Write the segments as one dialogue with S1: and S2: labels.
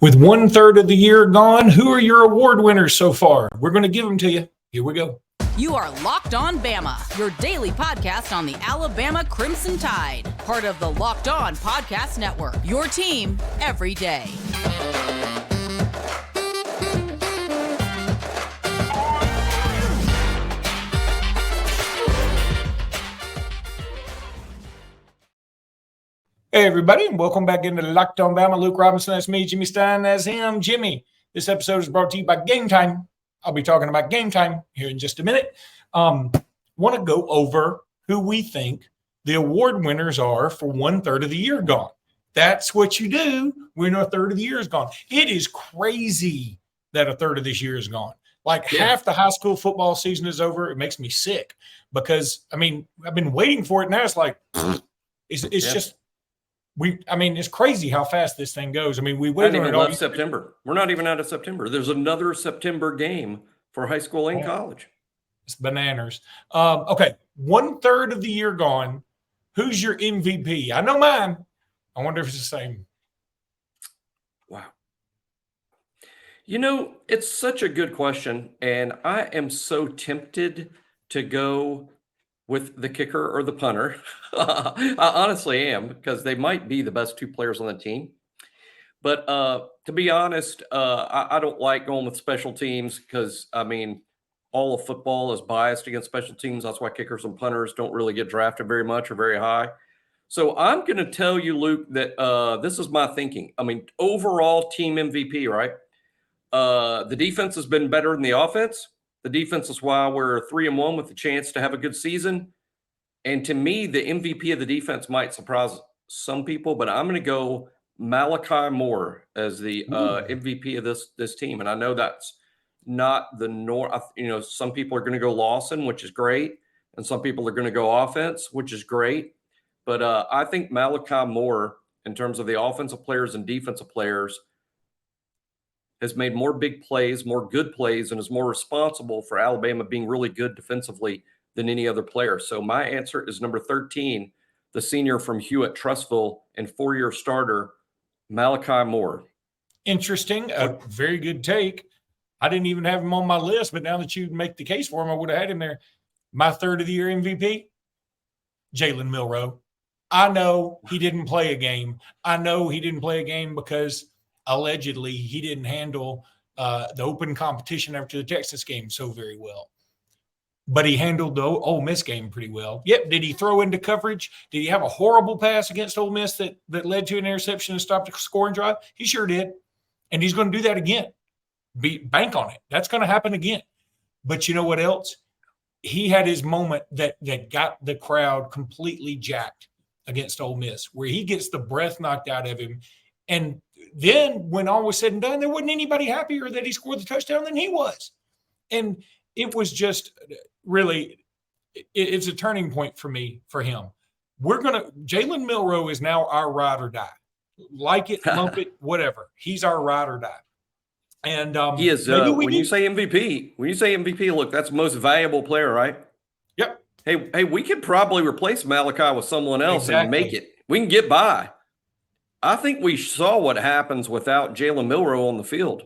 S1: With 1/3 of the year gone, who are your award winners so far? We're going to give them to you. Here we go.
S2: You are Locked On Bama, your daily podcast on the Alabama Crimson Tide. Part of the Locked On Podcast Network, your team every day.
S1: Hey, everybody, and welcome back into Locked On Bama. Luke Robinson, that's me. Jimmy Stein, that's him. Jimmy, this episode is brought to you by Gametime. I'll be talking about Gametime here in just a minute. Want to go over who we think the award winners are for 1/3 of the year gone. That's what you do when 1/3 of the year is gone. It is crazy that 1/3 of this year is gone. Like half the high school football season is over. It makes me sick because, I mean, I've been waiting for it. Now it's like, it's just – it's crazy how fast this thing goes. I mean, we waited on it all
S3: September. We're not even out of September. There's another September game for high school and college.
S1: It's bananas. Okay, 1/3 of the year gone. Who's your MVP? I know mine. I wonder if it's the same.
S3: Wow. You know, it's such a good question, and I am so tempted to go with the kicker or the punter. I honestly am, because they might be the best two players on the team. But to be honest, I don't like going with special teams because, I mean, all of football is biased against special teams. That's why kickers and punters don't really get drafted very much or very high. So I'm going to tell you, Luke, that this is my thinking. I mean, overall team MVP, right? The defense has been better than the offense. The defense is why we're 3-1 with the chance to have a good season. And to me, the MVP of the defense might surprise some people, but I'm going to go Malachi Moore as the MVP of this team. And I know that's not the norm. You know, some people are going to go Lawson, which is great. And some people are going to go offense, which is great. But I think Malachi Moore, in terms of the offensive players and defensive players, has made more big plays, more good plays, and is more responsible for Alabama being really good defensively than any other player. So my answer is number 13, the senior from Hewitt Trussville and 4-year starter, Malachi Moore.
S1: Interesting. A very good take. I didn't even have him on my list, but now that you make the case for him, I would have had him there. My 1/3 of the year MVP, Jalen Milroe. I know he didn't play a game. I know he didn't play a game because allegedly he didn't handle the open competition after the Texas game so very well. But he handled the Ole Miss game pretty well. Yep. Did he throw into coverage? Did he have a horrible pass against Ole Miss that led to an interception and stopped a scoring drive? He sure did. And he's going to do that again. Bank on it. That's going to happen again. But you know what else? He had his moment that got the crowd completely jacked against Ole Miss, where he gets the breath knocked out of him. And then when all was said and done, there wasn't anybody happier that he scored the touchdown than he was. And it was just really, it's a turning point for me, for him. Jalen Milroe is now our ride or die. Like it, lump it, whatever. He's our ride or die. And
S3: he is, when you say MVP, look, that's most valuable player, right?
S1: Yep.
S3: Hey, we could probably replace Malachi with someone else and make it. We can get by. I think we saw what happens without Jalen Milroe on the field.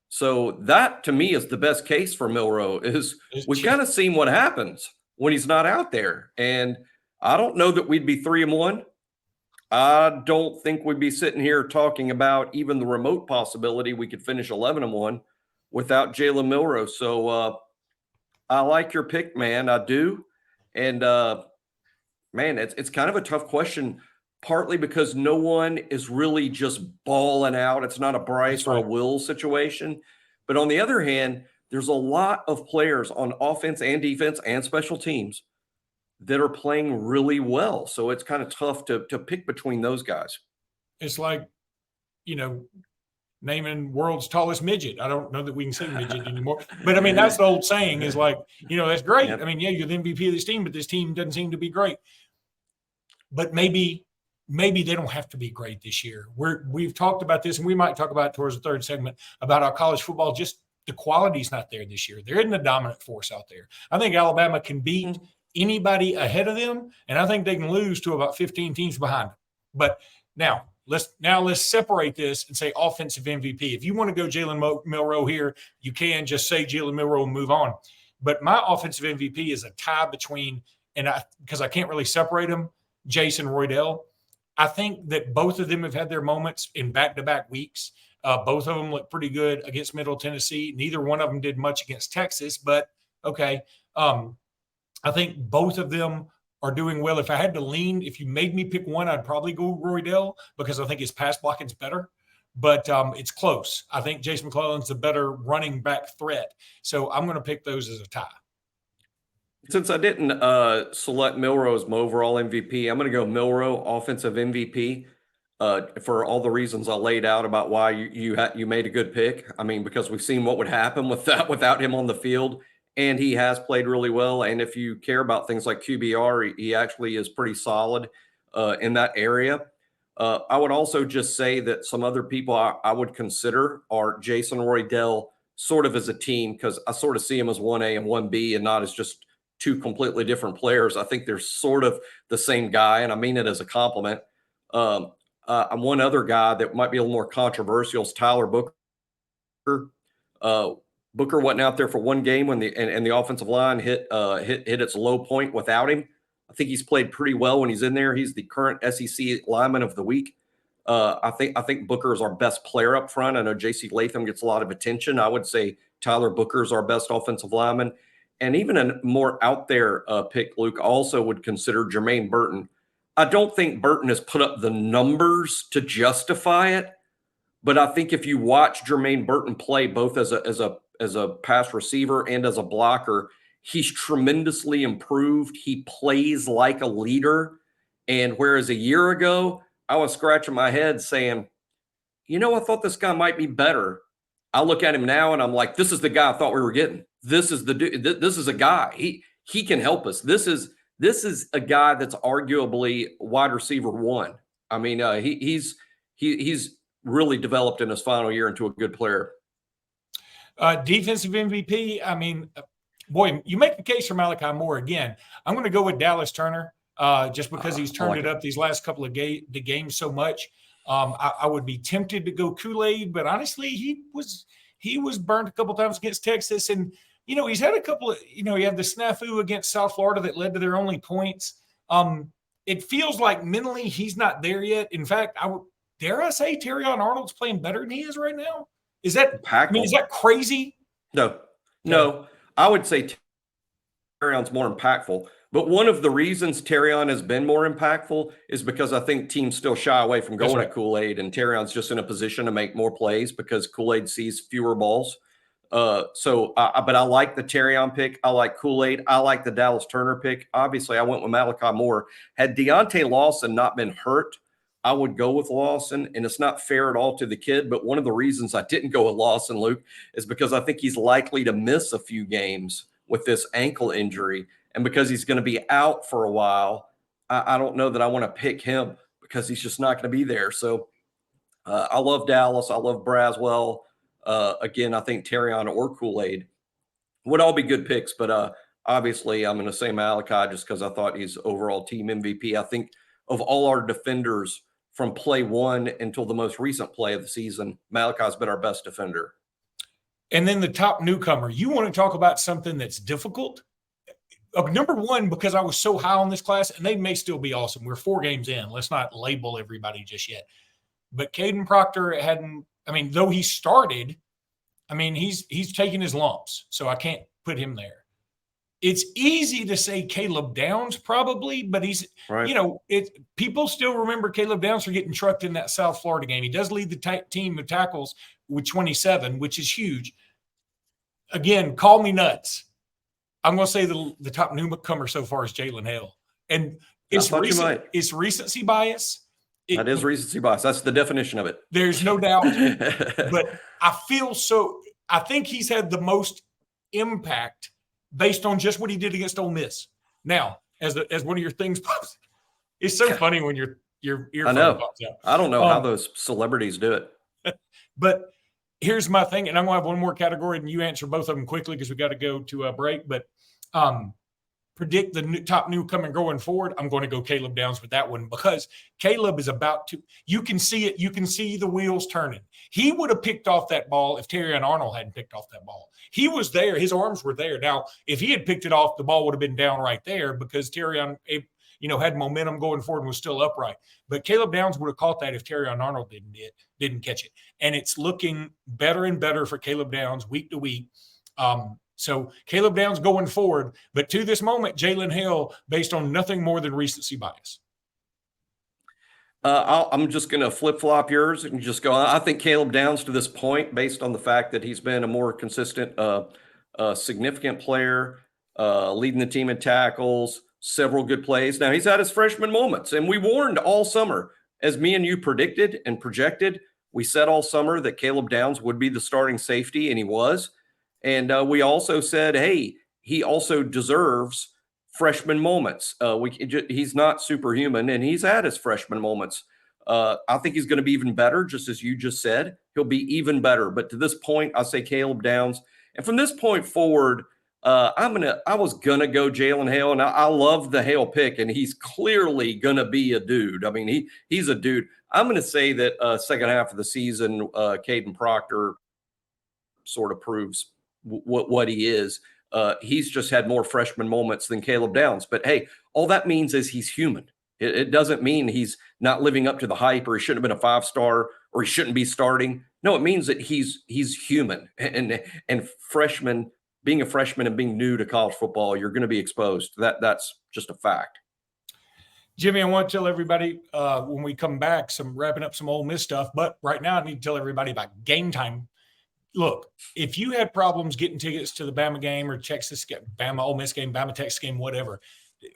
S3: So that, to me, is the best case for Milroe, is we've kind of seen what happens when he's not out there. And I don't know that we'd be 3-1. I don't think we'd be sitting here talking about even the remote possibility we could finish 11-1 without Jalen Milroe. So I like your pick, man. I do. And, man, it's kind of a tough question, partly because no one is really just balling out. It's not a Bryce or a Will situation. But on the other hand, there's a lot of players on offense and defense and special teams that are playing really well. So it's kind of tough to pick between those guys.
S1: It's like, naming world's tallest midget. I don't know that we can say midget anymore. But, I mean, that's the old saying is like, that's great. Yep. I mean, you're the MVP of this team, but this team doesn't seem to be great. But maybe they don't have to be great this year. We've talked about this, and we might talk about it towards the third segment, about how college football, just the quality's not there this year. There isn't a dominant force out there. I think Alabama can beat anybody ahead of them, and I think they can lose to about 15 teams behind them. But now, let's separate this and say offensive MVP. If you want to go Jalen Milroe here, you can just say Jalen Milroe and move on. But my offensive MVP is a tie between, because I can't really separate them, Jase and Roydell. I think that both of them have had their moments in back-to-back weeks. Both of them look pretty good against Middle Tennessee. Neither one of them did much against Texas, but okay. I think both of them are doing well. If I had to lean, if you made me pick one, I'd probably go Roydell because I think his pass blocking is better. But it's close. I think Jase McClellan's the better running back threat. So I'm going to pick those as a tie.
S3: Since I didn't select Milroe as my overall MVP, I'm going to go Milroe offensive MVP for all the reasons I laid out about why you made a good pick. I mean, because we've seen what would happen without him on the field, and he has played really well. And if you care about things like QBR, he actually is pretty solid in that area. I would also just say that some other people I would consider are Jason Roydell sort of as a team, because I sort of see him as 1A and 1B and not as just two completely different players. I think they're sort of the same guy, and I mean it as a compliment. One other guy that might be a little more controversial is Tyler Booker. Booker wasn't out there for one game when the offensive line hit its low point without him. I think he's played pretty well when he's in there. He's the current SEC lineman of the week. I think Booker is our best player up front. I know J.C. Latham gets a lot of attention. I would say Tyler Booker is our best offensive lineman. And even a more out there pick, Luke, also would consider Jermaine Burton. I don't think Burton has put up the numbers to justify it, but I think if you watch Jermaine Burton play both as a pass receiver and as a blocker, he's tremendously improved. He plays like a leader. And whereas a year ago, I was scratching my head saying, I thought this guy might be better. I look at him now and I'm like, this is the guy I thought we were getting. This is this is a guy. He can help us. This is a guy that's arguably wide receiver one. I mean, he's really developed in his final year into a good player.
S1: Defensive MVP. I mean, boy, you make the case for Malachi Moore again. I'm going to go with Dallas Turner just because he's turned it up these last couple of the games so much. I would be tempted to go Kool-Aid, but honestly, he was burned a couple times against Texas, and he's had a couple of he had the snafu against South Florida that led to their only points. It feels like mentally he's not there yet. In fact, dare I say Terrion Arnold's playing better than he is right now? Is that is that crazy?
S3: No. I would say Terrion's more impactful. But one of the reasons Terrion has been more impactful is because I think teams still shy away from going at Kool-Aid, and Terrion's just in a position to make more plays because Kool-Aid sees fewer balls. But I like the Terrion pick. I like Kool-Aid. I like the Dallas Turner pick. Obviously, I went with Malachi Moore. Had Deontay Lawson not been hurt, I would go with Lawson, and it's not fair at all to the kid. But one of the reasons I didn't go with Lawson, Luke, is because I think he's likely to miss a few games with this ankle injury. And because he's going to be out for a while, I don't know that I want to pick him because he's just not going to be there. So I love Dallas. I love Braswell. Again, I think Terrion or Kool-Aid would all be good picks. But obviously, I'm going to say Malachi just because I thought he's overall team MVP. I think of all our defenders from play one until the most recent play of the season, Malachi's been our best defender.
S1: And then the top newcomer. You want to talk about something that's difficult? Number one, because I was so high on this class, and they may still be awesome. We're 4 games in. Let's not label everybody just yet. But Caden Proctor though he started, he's taking his lumps, so I can't put him there. It's easy to say Caleb Downs probably, but he's, right. People still remember Caleb Downs for getting trucked in that South Florida game. He does lead the team of tackles with 27, which is huge. Again, call me nuts. I'm going to say the top newcomer so far is Jalen Hale. And it's recency bias.
S3: That is recency bias. That's the definition of it.
S1: There's no doubt. But I think he's had the most impact based on just what he did against Ole Miss. Now, as one of your things pops, it's so funny when your earphone pops out.
S3: I don't know how those celebrities do it.
S1: But here's my thing, and I'm going to have one more category, and you answer both of them quickly because we got to go to a break. But predict the top newcomer going forward, I'm going to go Caleb Downs with that one, because Caleb is about to, you can see it. You can see the wheels turning. He would have picked off that ball if Terrion Arnold hadn't picked off that ball. He was there. His arms were there. Now, if he had picked it off, the ball would have been down right there, because Terrion, had momentum going forward and was still upright. But Caleb Downs would have caught that if Terrion Arnold didn't catch it. And it's looking better and better for Caleb Downs week to week. So Caleb Downs going forward, but to this moment, Jalen Hill, based on nothing more than recency bias.
S3: I'm just going to flip-flop yours and just go, I think Caleb Downs to this point, based on the fact that he's been a more consistent, significant player, leading the team in tackles, several good plays. Now, he's had his freshman moments, and we warned all summer, as me and you predicted and projected, we said all summer that Caleb Downs would be the starting safety, and he was. And we also said, hey, he also deserves freshman moments. He's not superhuman, and he's had his freshman moments. I think he's going to be even better, just as you just said. He'll be even better. But to this point, I say Caleb Downs. And from this point forward, I was gonna go Jalen Hale, and I love the Hale pick, and he's clearly gonna be a dude. I mean, he's a dude. I'm gonna say that second half of the season, Caden Proctor sort of proves what he is. He's just had more freshman moments than Caleb Downs. But hey, all that means is he's human. It doesn't mean he's not living up to the hype, or he shouldn't have been a 5-star, or he shouldn't be starting. No, it means that he's human, and freshmen. Being a freshman and being new to college football, you're going to be exposed. That's just a fact.
S1: Jimmy, I want to tell everybody when we come back, wrapping up some Ole Miss stuff. But right now, I need to tell everybody about Gametime. Look, if you had problems getting tickets to the Bama game or Texas game, Bama Ole Miss game, Bama Texas game, whatever,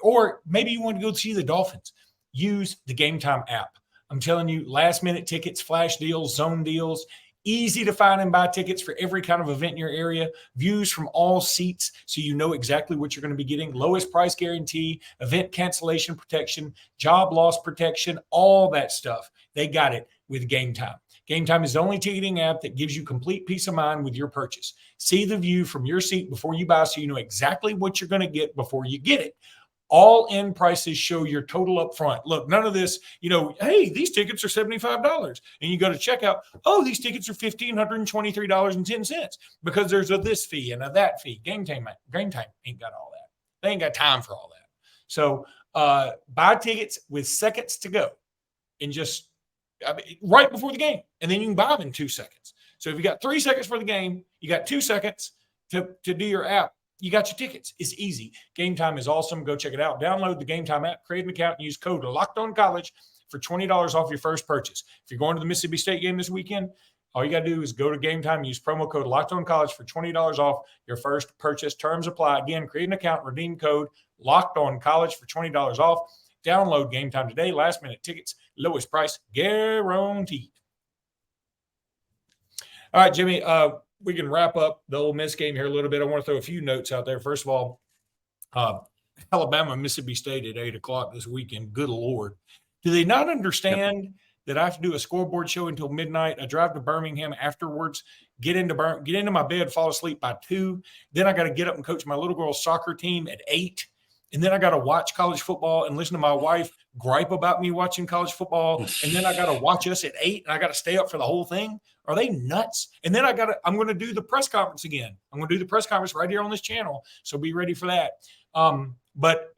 S1: or maybe you want to go see the Dolphins, use the Gametime app. I'm telling you, last-minute tickets, flash deals, zone deals. Easy to find and buy tickets for every kind of event in your area. Views from all seats, so you know exactly what you're going to be getting. Lowest price guarantee, event cancellation protection, job loss protection, all that stuff. They got it with Gametime. Gametime is the only ticketing app that gives you complete peace of mind with your purchase. See the view from your seat before you buy, so you know exactly what you're going to get before you get it. All-in prices show your total up front. Look, none of this, hey, these tickets are $75. And you go to checkout, oh, these tickets are $1,523.10 because there's a this fee and a that fee. Gametime ain't got all that. They ain't got time for all that. So buy tickets with seconds to go and right before the game. And then you can buy them in 2 seconds. So if you got 3 seconds for the game, you got 2 seconds to do your app. You got your tickets. It's easy. Gametime is awesome. Go check it out. Download the Gametime app, create an account, and use code LOCKEDONCollege for $20 off your first purchase. If you're going to the Mississippi State game this weekend, all you got to do is go to Gametime, use promo code LOCKEDONCollege for $20 off your first purchase. Terms apply. Again, create an account, redeem code LOCKEDONCollege for $20 off. Download Gametime today. Last-minute tickets, lowest price guaranteed. All right, Jimmy, we can wrap up the Ole Miss game here a little bit. I want to throw a few notes out there. First of all, Alabama, Mississippi State at 8 o'clock this weekend. Good Lord. Do they not understand that I have to do a scoreboard show until midnight? I drive to Birmingham afterwards, get into my bed, fall asleep by 2. Then I got to get up and coach my little girl's soccer team at 8. And then I got to watch college football and listen to my wife gripe about me watching college football. And then I got to watch us at 8, and I got to stay up for the whole thing. Are they nuts? And then I'm going to do the press conference again. I'm going to do the press conference right here on this channel. So be ready for that. But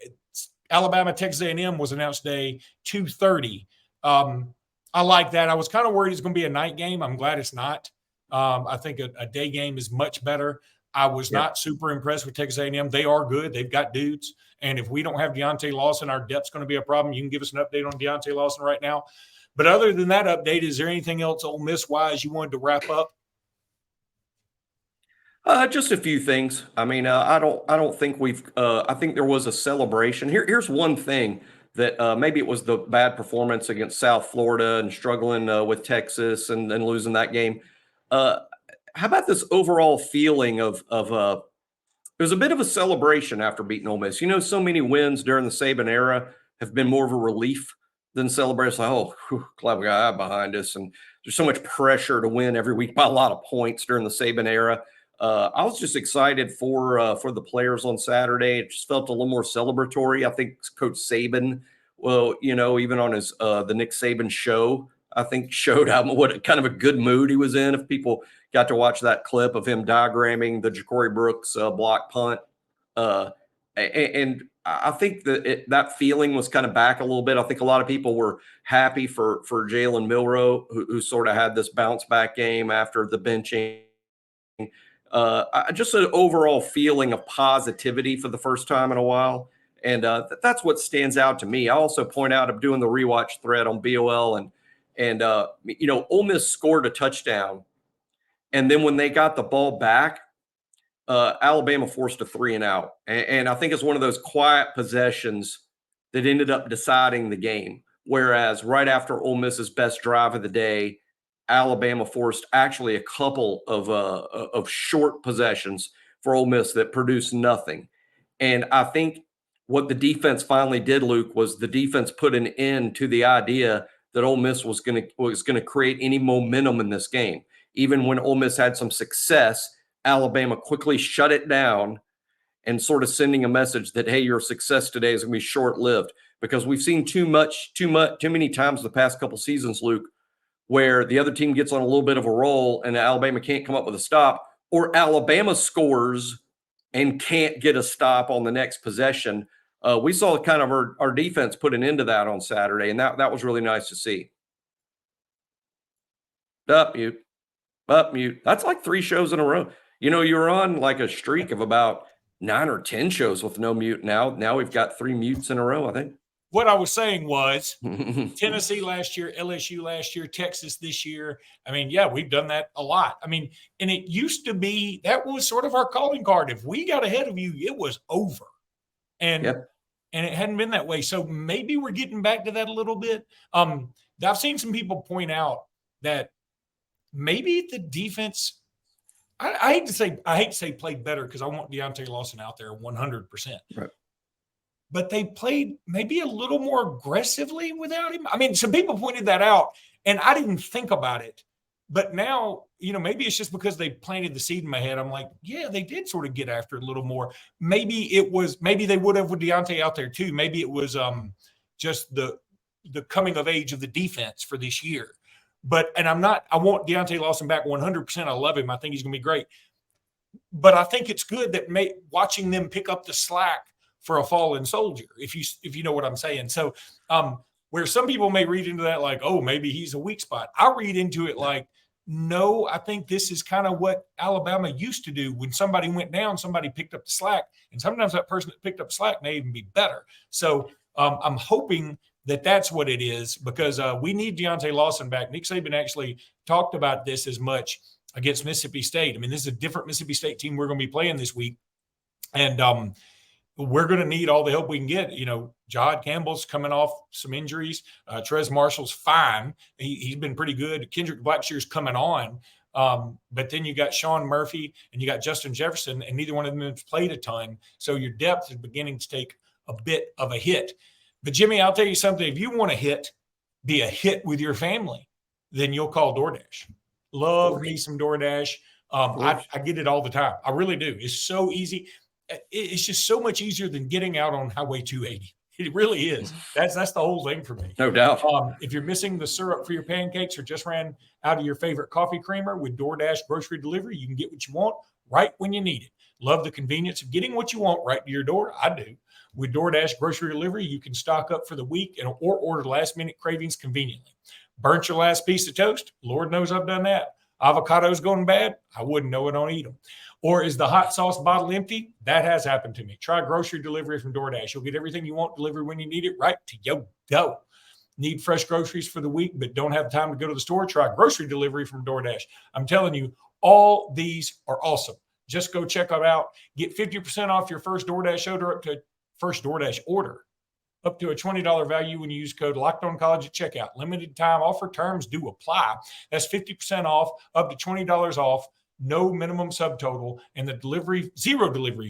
S1: Alabama, Texas A&M was announced today, 2:30. I like that. I was kind of worried it's going to be a night game. I'm glad it's not. I think a day game is much better. I was not super impressed with Texas A&M. They are good. They've got dudes. And if we don't have Deontay Lawson, our depth's going to be a problem. You can give us an update on Deontay Lawson right now. But other than that update, is there anything else Ole Miss-wise you wanted to wrap up?
S3: Just a few things. I mean, I don't think I think there was a celebration. Here's one thing that maybe it was the bad performance against South Florida and struggling with Texas and losing that game. How about this overall feeling of it was a bit of a celebration after beating Ole Miss. So many wins during the Saban era have been more of a relief than celebration. Like, glad we got that behind us. And there's so much pressure to win every week by a lot of points during the Saban era. I was just excited for the players on Saturday. It just felt a little more celebratory. I think Coach Saban, well, even on his the Nick Saban show, I think showed how what kind of a good mood he was in. If people got to watch that clip of him diagramming the Ja'Cory Brooks block punt, and I think that feeling was kind of back a little bit. I think a lot of people were happy for Jalen Milroe, who sort of had this bounce back game after the benching. Just an overall feeling of positivity for the first time in a while. And that's what stands out to me. I also point out, I'm doing the rewatch thread on BOL, and Ole Miss scored a touchdown. And then when they got the ball back, Alabama forced a 3-and-out. And I think it's one of those quiet possessions that ended up deciding the game. Whereas right after Ole Miss's best drive of the day, Alabama forced actually a couple of short possessions for Ole Miss that produced nothing. And I think what the defense finally did, Luke, was the defense put an end to the idea that Ole Miss was going to create any momentum in this game. Even when Ole Miss had some success, Alabama quickly shut it down and sort of sending a message that, hey, your success today is going to be short-lived, because we've seen too many times the past couple seasons, Luke, where the other team gets on a little bit of a roll and Alabama can't come up with a stop, or Alabama scores and can't get a stop on the next possession. We saw kind of our defense put an end to that on Saturday, and that was really nice to see. Up mute. That's like 3 shows in a row. You were on like a streak of about 9 or 10 shows with no mute. Now we've got 3 mutes in a row, I think.
S1: What I was saying was Tennessee last year, LSU last year, Texas this year. I mean, yeah, we've done that a lot. I mean, and it used to be that was sort of our calling card. If we got ahead of you, it was over. And it hadn't been that way. So maybe we're getting back to that a little bit. I've seen some people point out that maybe the defense, I hate to say played better, because I want Deontay Lawson out there 100%.
S3: Right.
S1: But they played maybe a little more aggressively without him. I mean, some people pointed that out, and I didn't think about it. But now, maybe it's just because they planted the seed in my head. I'm like, yeah, they did sort of get after it a little more. Maybe they would have with Deontay out there too. Maybe it was just the coming of age of the defense for this year. I want Deontay Lawson back 100%. I love him. I think he's going to be great. But I think it's good that watching them pick up the slack for a fallen soldier, if you know what I'm saying. So where some people may read into that like, oh, maybe he's a weak spot. I read into it like, no, I think this is kind of what Alabama used to do. When somebody went down, somebody picked up the slack. And sometimes that person that picked up slack may even be better. So I'm hoping that that's what it is, because we need Deontay Lawson back. Nick Saban actually talked about this as much against Mississippi State. I mean, this is a different Mississippi State team we're going to be playing this week. And we're going to need all the help we can get. Jahad Campbell's coming off some injuries. Trez Marshall's fine. He's been pretty good. Kendrick Blackshear's coming on. But then you got Sean Murphy and you got Justin Jefferson, and neither one of them has played a ton. So your depth is beginning to take a bit of a hit. But, Jimmy, I'll tell you something. If you want to be a hit with your family, then you'll call DoorDash. Love me some DoorDash. I get it all the time. I really do. It's so easy. It's just so much easier than getting out on Highway 280. It really is. That's the whole thing for me.
S3: No doubt.
S1: If you're missing the syrup for your pancakes or just ran out of your favorite coffee creamer, with DoorDash grocery delivery, you can get what you want right when you need it. Love the convenience of getting what you want right to your door. I do. With DoorDash grocery delivery, you can stock up for the week or order last-minute cravings conveniently. Burnt your last piece of toast? Lord knows I've done that. Avocados going bad? I wouldn't know it, don't eat them. Or is the hot sauce bottle empty? That has happened to me. Try grocery delivery from DoorDash. You'll get everything you want delivered when you need it right to your door. Need fresh groceries for the week but don't have time to go to the store? Try grocery delivery from DoorDash. I'm telling you, all these are awesome. Just go check them out. Get 50% off your first DoorDash order up to a $20 value when you use code LOCKEDONCOLLEGE at checkout. Limited time offer, terms do apply. That's 50% off, up to $20 off. No minimum subtotal, and the zero delivery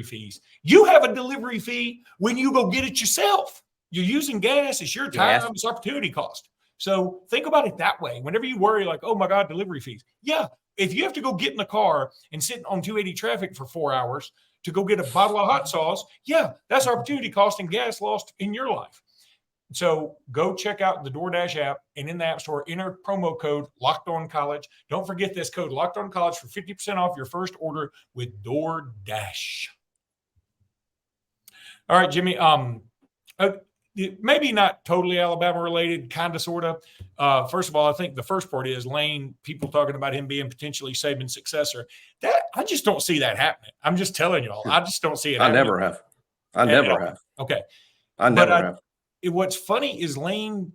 S1: fees. You have a delivery fee when you go get it yourself. You're using gas. It's your time. It's opportunity cost. So think about it that way. Whenever you worry like, oh my God, delivery fees. Yeah. If you have to go get in the car and sit on 280 traffic for 4 hours to go get a bottle of hot sauce, yeah, that's opportunity cost and gas lost in your life. So go check out the DoorDash app, and in the App Store, enter promo code LOCKEDONCollege. Don't forget this code LOCKEDONCollege for 50% off your first order with DoorDash. All right, Jimmy. Maybe not totally Alabama related, kind of, sort of. First of all, I think the first part is Lane, people talking about him being potentially Saban's successor. That I just don't see that happening. I'm just telling y'all. I just don't see it happening.
S3: I never have.
S1: Okay.
S3: I never have.
S1: What's funny is Lane,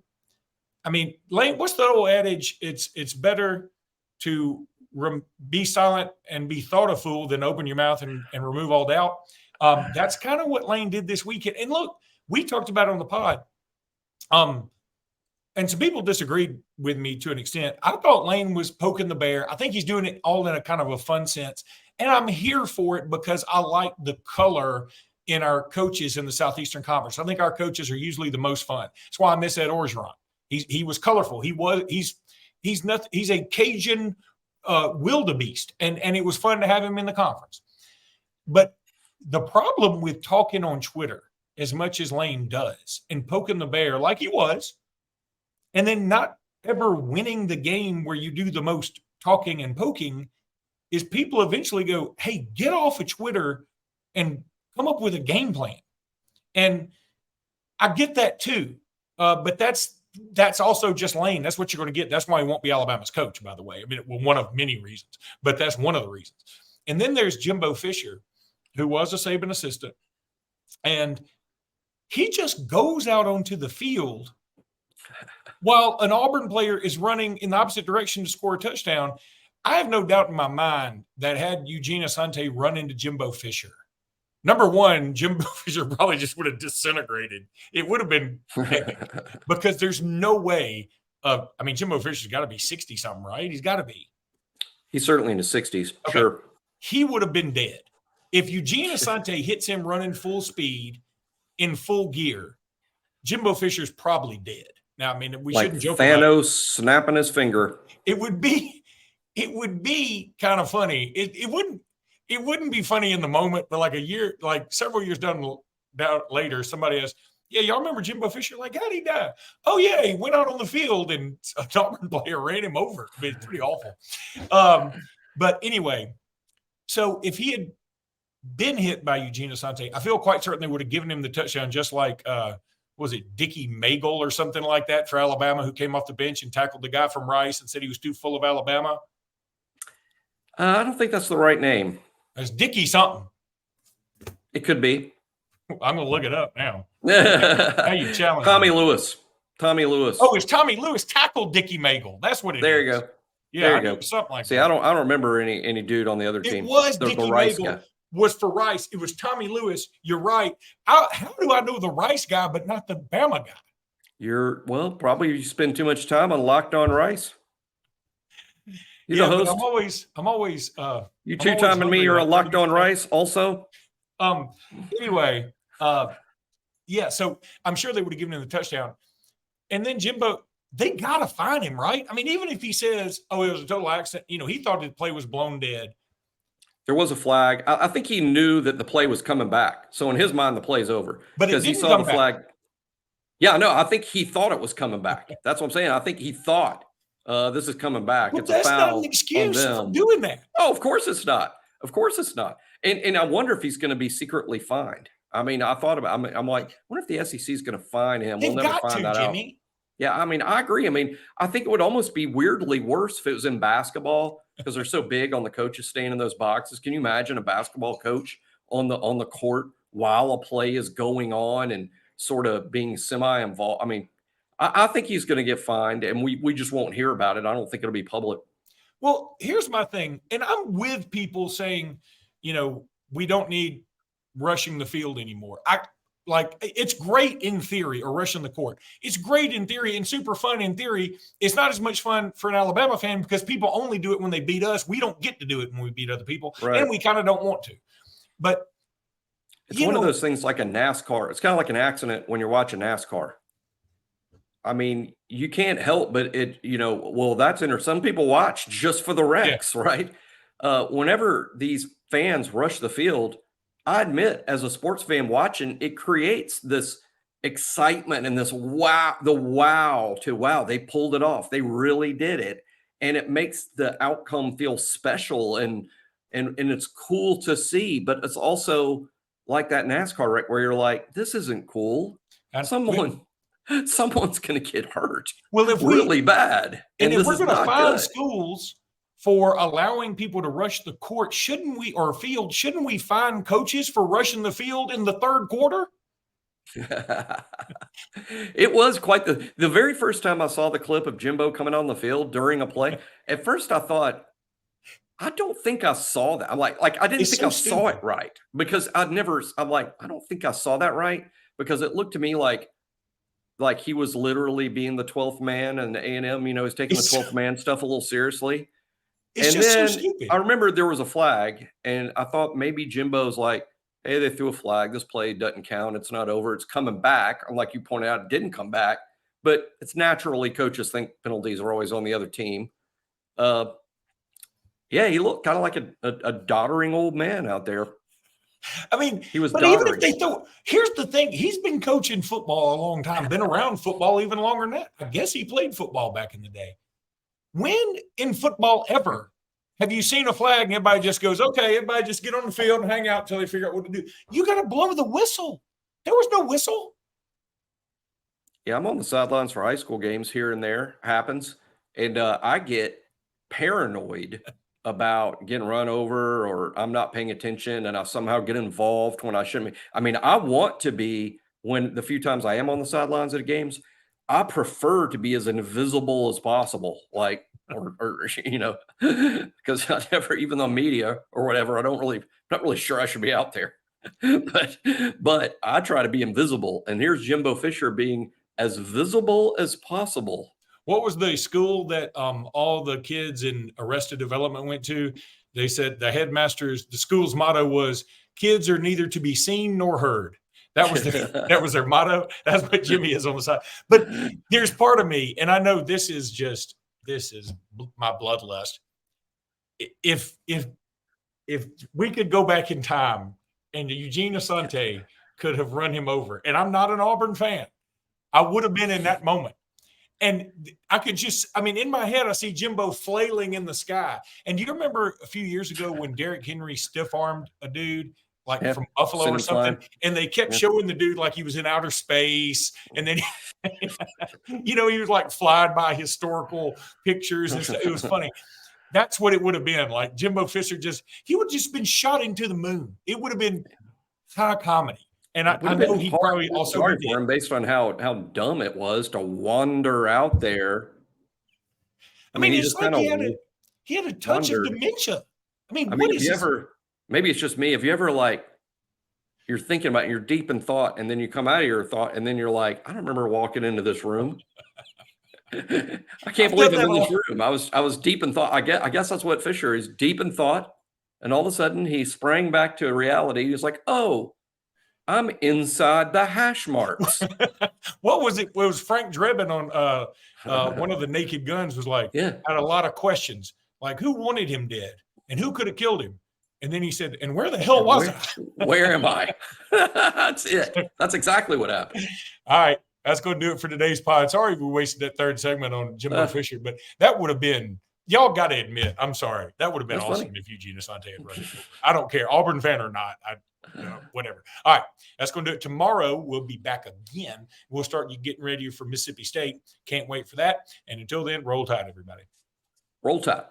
S1: what's the old adage? It's better to be silent and be thought a fool than open your mouth and remove all doubt. That's kind of what Lane did this weekend. And look, we talked about it on the pod. And some people disagreed with me to an extent. I thought Lane was poking the bear. I think he's doing it all in a kind of a fun sense. And I'm here for it because I like the color in our coaches in the Southeastern Conference. I think our coaches are usually the most fun. That's why I miss Ed Orgeron. He was colorful. He's a Cajun wildebeest. And it was fun to have him in the conference. But the problem with talking on Twitter as much as Lane does and poking the bear like he was, and then not ever winning the game where you do the most talking and poking, is people eventually go, hey, get off of Twitter and come up with a game plan. And I get that too. But that's also just Lane. That's what you're going to get. That's why he won't be Alabama's coach, by the way. One of many reasons, but that's one of the reasons. And then there's Jimbo Fisher, who was a Saban assistant, and he just goes out onto the field while an Auburn player is running in the opposite direction to score a touchdown. I have no doubt in my mind that had Eugene Asante run into Jimbo Fisher, number one, Jimbo Fisher probably just would have disintegrated. It would have been because there's no way Jimbo Fisher's got to be 60-something, right? He's got to be.
S3: He's certainly in his 60s, okay. Sure.
S1: He would have been dead. If Eugene Asante hits him running full speed in full gear, Jimbo Fisher's probably dead. Now, we shouldn't joke about
S3: Thanos snapping his finger.
S1: It would be kind of funny. It wouldn't be funny in the moment, but several years down later, somebody asks, yeah, y'all remember Jimbo Fisher? Like, how'd he die? Oh, yeah, he went out on the field and a Auburn player ran him over. It's pretty awful. But anyway, so if he had been hit by Eugene Asante, I feel quite certain they would have given him the touchdown, just like was it Dickie Magel or something like that for Alabama, who came off the bench and tackled the guy from Rice and said he was too full of Alabama?
S3: I don't think that's the right name.
S1: It's Dickie something.
S3: It could be.
S1: I'm going to look it up now. How you challenge
S3: Tommy Lewis.
S1: Oh, it's Tommy Lewis tackled Dickie Magel. That's what it
S3: there
S1: is.
S3: You go.
S1: Yeah,
S3: there you go.
S1: Something like
S3: that.
S1: See,
S3: I don't remember any dude on the other team.
S1: It was
S3: the
S1: Dickie
S3: Rice
S1: Magel.
S3: Guy.
S1: Was for Rice. It was Tommy Lewis. You're right. How do I know the Rice guy but not the Bama guy?
S3: Probably you spend too much time on Locked On Rice. You're the host.
S1: I'm always
S3: you two-timing me, you're a Locked On Rice also?
S1: Anyway, so I'm sure they would have given him the touchdown. And then Jimbo, they got to find him, right? Even if he says, oh, it was a total accident, he thought the play was blown dead.
S3: There was a flag. I think he knew that the play was coming back. So in his mind, the play's over.
S1: But
S3: because he saw the flag. Yeah, no, I think he thought it was coming back. That's what I'm saying. I think he thought this is coming back.
S1: Well,
S3: it's a foul.
S1: That's not an excuse for doing that.
S3: Oh, of course it's not. Of course it's not. And I wonder if he's going to be secretly fined. I thought about it. I'm like, I wonder if the SEC is going to fine him. We'll never find that out. Yeah, I agree. I think it would almost be weirdly worse if it was in basketball because they're so big on the coaches staying in those boxes. Can you imagine a basketball coach on the court while a play is going on and sort of being semi-involved? I think he's going to get fined, and we just won't hear about it. I don't think it'll be public.
S1: Well, here's my thing, and I'm with people saying, we don't need rushing the field anymore. It's great in theory, or rushing the court. It's great in theory and super fun in theory. It's not as much fun for an Alabama fan because people only do it when they beat us. We don't get to do it when we beat other people, right. And we kind of don't want to. But
S3: it's one of those things like a NASCAR. It's kind of like an accident when you're watching NASCAR. I mean, you can't help but that's some people watch just for the
S1: Yeah.
S3: wrecks, right? Whenever these fans rush the field, I admit, as a sports fan watching, it creates this excitement and this wow, they pulled it off. They really did it. And it makes the outcome feel special and it's cool to see, but it's also like that NASCAR wreck where you're like, this isn't cool.
S1: And
S3: Someone's going to get hurt
S1: well, if
S3: really bad.
S1: and if
S3: this
S1: we're
S3: is
S1: going to
S3: not
S1: fine
S3: good.
S1: schools for allowing people to rush the court, shouldn't we fine coaches for rushing the field in the third quarter?
S3: It was quite the very first time I saw the clip of Jimbo coming on the field during a play. At first I thought, I don't think I saw that. I'm like I didn't
S1: It's
S3: think
S1: so
S3: I saw
S1: stupid.
S3: it right because I'm like, I don't think I saw that right because it looked to me like he was literally being the 12th man and the A&M, is taking the
S1: It's
S3: 12th man stuff a little seriously.
S1: it's
S3: And
S1: just so
S3: then
S1: stupid.
S3: I remember there was a flag and I thought maybe Jimbo's like, hey, they threw a flag. This play doesn't count. It's not over. It's coming back. And like you pointed out, it didn't come back, but it's naturally coaches think penalties are always on the other team. Yeah, he looked kind of like a doddering old man out there.
S1: I mean,
S3: He was
S1: but even
S3: doddering.
S1: if they throw, here's the thing: he's been coaching football a long time, been around football even longer than that. I guess he played football back in the day. When in football ever have you seen a flag and everybody just goes, okay, everybody just get on the field and hang out until they figure out what to do? You got to blow the whistle. There was no whistle.
S3: Yeah, I'm on the sidelines for high school games here and there. Happens. And I get paranoid about getting run over or I'm not paying attention and I somehow get involved when I shouldn't be. I mean, I want to be when the few times I am on the sidelines at games, I prefer to be as invisible as possible. Like, or because I never, even the media or whatever, not really sure I should be out there. but I try to be invisible. And here's Jimbo Fisher being as visible as possible.
S1: What was the school that all the kids in Arrested Development went to? They said the school's motto was "Kids are neither to be seen nor heard." That was their motto. That's what Jimmy is on the side. But there's part of me, and I know this is my bloodlust. If we could go back in time and Eugene Asante could have run him over, and I'm not an Auburn fan, I would have been in that moment. And I could in my head, I see Jimbo flailing in the sky. And do you remember a few years ago when Derrick Henry stiff-armed a dude from Buffalo or something? And they kept showing the dude like he was in outer space. And then, he was like flying by historical pictures and stuff. It was funny. That's what it would have been. Like Jimbo Fisher he would have just been shot into the moon. It would have been high comedy. And I know he probably also
S3: sorry for him based on how dumb it was to wander out there.
S1: I mean, it's like he had a touch of dementia.
S3: Maybe it's just me. If you ever you're thinking about it, you're deep in thought, and then you come out of your thought, and then you're like, I don't remember walking into this room. I can't believe I'm in this room. I was deep in thought. I guess that's what Fisher is, deep in thought, and all of a sudden he sprang back to reality. He was like, oh, I'm inside the hash marks.
S1: What was it? It was Frank Drebin on one of the Naked Guns was like, had a lot of questions, like who wanted him dead and who could have killed him? And then he said, and where the hell was I?
S3: Where am I? That's it. That's exactly what happened.
S1: All right. That's going to do it for today's pod. Sorry we wasted that third segment on Jimbo Fisher, but that would have been, y'all got to admit, I'm sorry. That would have been awesome if Eugene Asante had run it. I don't care, Auburn fan or not. Whatever. All right. That's going to do it. Tomorrow, we'll be back again. We'll start getting ready for Mississippi State. Can't wait for that. And until then, roll tide, everybody.
S3: Roll tide.